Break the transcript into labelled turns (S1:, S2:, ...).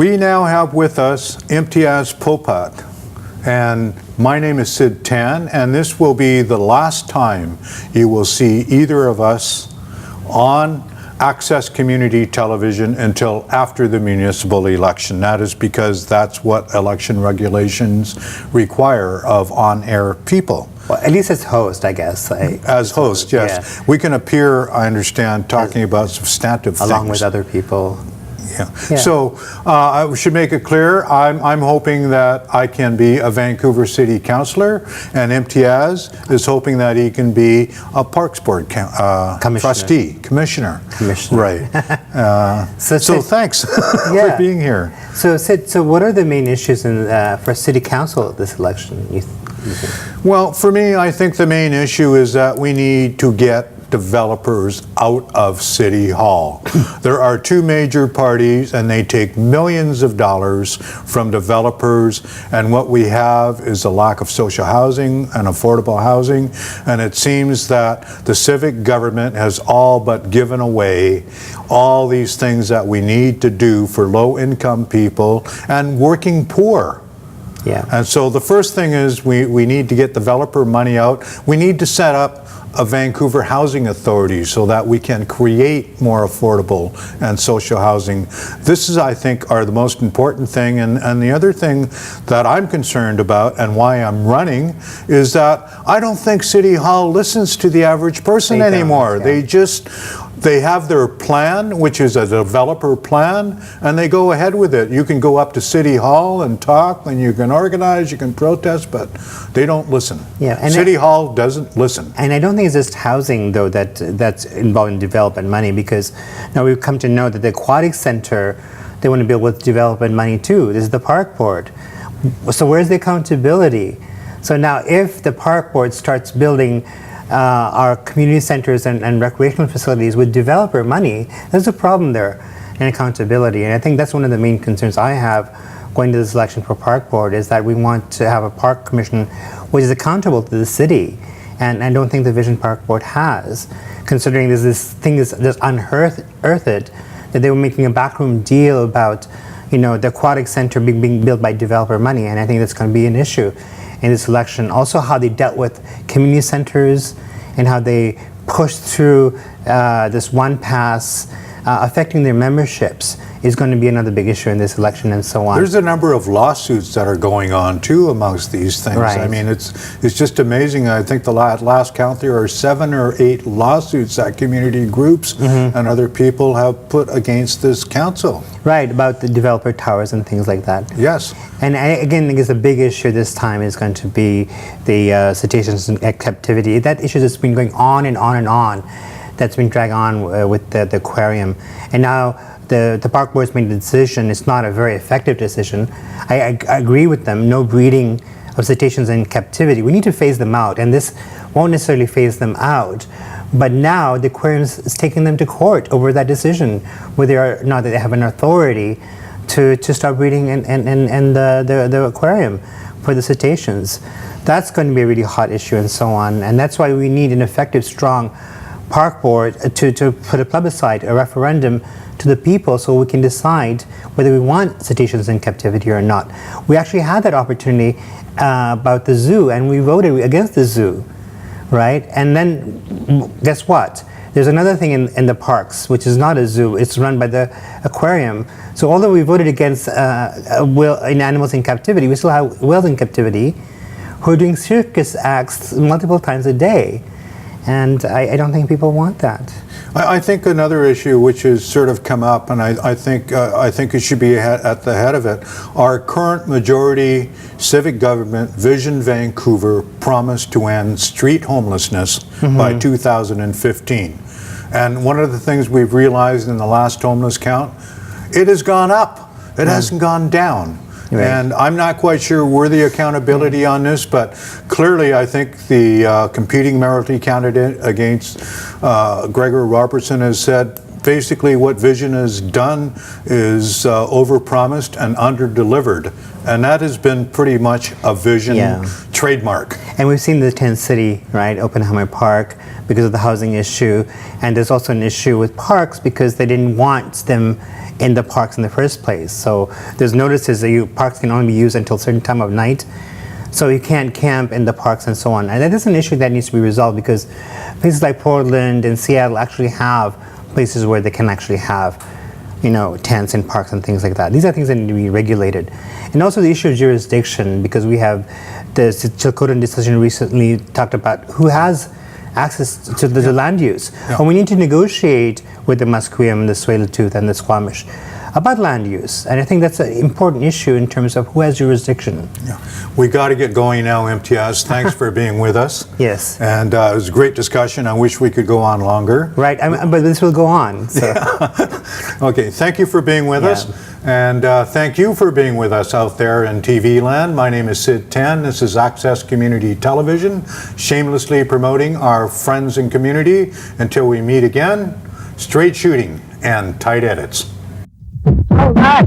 S1: We now have with us Imtiaz Popat, and my name is Sid Tan, and this will be the last time you will see either of us on Access Community Television until after the municipal election. That is because that's what election regulations require of on-air people.
S2: Well, at least as host, I guess.
S1: As host, yes.
S2: Yeah.
S1: We can appear, I understand, talking about substantive things.
S2: Along with other people.
S1: Yeah. So I should make it clear, I'm hoping that I can be a Vancouver City Councillor, and Imtiaz is hoping that he can be a Parks Board trustee, commissioner. Right. So thanks for being here.
S2: So Sid, what are the main issues for City Council this election, you think?
S1: Well, for me, I think the main issue is that we need to get developers out of City Hall. There are two major parties and they take millions of dollars from developers, and what we have is a lack of social housing and affordable housing, and it seems that the Civic government has all but given away all these things that we need to do for low-income people and working poor.
S2: Yeah.
S1: And so the first thing is we need to get developer money out. We need to set up a Vancouver Housing Authority so that we can create more affordable and social housing. This is, I think, are the most important thing. And the other thing that I'm concerned about and why I'm running is that I don't think City Hall listens to the average person anymore. They have their plan, which is a developer plan, and they go ahead with it. You can go up to City Hall and talk, and you can organize, you can protest, but they don't listen.
S2: Yeah, and
S1: City Hall doesn't listen.
S2: And I don't think it's just housing, though, that's involved in development money, because now we've come to know that the Aquatic Center, they want to build with development money too. This is the Park Board. So where's the accountability? So now if the Park Board starts building our community centers and recreational facilities with developer money, there's a problem there in accountability. And I think that's one of the main concerns I have going to this election for Park Board, is that we want to have a park commission which is accountable to the city. And I don't think the Vision Park Board has, considering there's this thing that's just unearthed that they were making a backroom deal about, the aquatic center being built by developer money, and I think that's going to be an issue in this election. Also, how they dealt with community centers and how they pushed through this one pass, affecting their memberships, is going to be another big issue in this election, and so on.
S1: There's a number of lawsuits that are going on too amongst these things.
S2: Right.
S1: I mean, it's just amazing. I think the last count there are 7 or 8 lawsuits that community groups and other people have put against this council.
S2: Right, about the developer towers and things like that.
S1: Yes.
S2: And again, I think it's a big issue this time is going to be the cetaceans in captivity. That issue has been going on and on and on. That's been dragged on with the aquarium. And now the Park Board's made a decision. It's not a very effective decision. I agree with them. No breeding of cetaceans in captivity. We need to phase them out, and this won't necessarily phase them out. But now the aquarium is taking them to court over that decision, whether or not they have an authority to start breeding in the aquarium for the cetaceans. That's going to be a really hot issue, and so on. And that's why we need an effective, strong Park Board to put a plebiscite, a referendum to the people, so we can decide whether we want cetaceans in captivity or not. We actually had that opportunity about the zoo, and we voted against the zoo, right? And then guess what? There's another thing in the parks, which is not a zoo. It's run by the aquarium. So although we voted against animals in captivity, we still have whales in captivity who are doing circus acts multiple times a day. And I don't think people want that.
S1: I think another issue which has sort of come up, and I think it should be at the head of it, our current majority civic government, Vision Vancouver, promised to end street homelessness by 2015. And one of the things we've realized in the last homeless count, it has gone up. It hasn't gone down. Right. And I'm not quite sure where the accountability on this, but clearly I think the competing mayoralty candidate against Gregor Robertson has said basically what Vision has done is overpromised and underdelivered. And that has been pretty much a Vision trademark.
S2: And we've seen the tent city, right, Oppenheimer Park, because of the housing issue. And there's also an issue with parks because they didn't want them in the parks in the first place. So there's notices that parks can only be used until a certain time of night. So you can't camp in the parks and so on. And that is an issue that needs to be resolved because places like Portland and Seattle actually have places where they can actually have, tents in parks and things like that. These are things that need to be regulated. And also the issue of jurisdiction, because we have the Chilcotin decision recently talked about who has access to the land use.
S1: Yeah.
S2: And we need to negotiate with the Musqueam, the Tsleil-Waututh, and the Squamish about land use. And I think that's an important issue in terms of who has jurisdiction.
S1: Yeah. We got to get going now, Imtiaz. Thanks for being with us.
S2: Yes.
S1: And it was a great discussion. I wish we could go on longer.
S2: Right, but this will go on. So.
S1: Okay, thank you for being with us. And thank you for being with us out there in TV land. My name is Sid 10. This is Access Community Television, shamelessly promoting our friends and community. Until we meet again, straight shooting and tight edits.
S3: All right.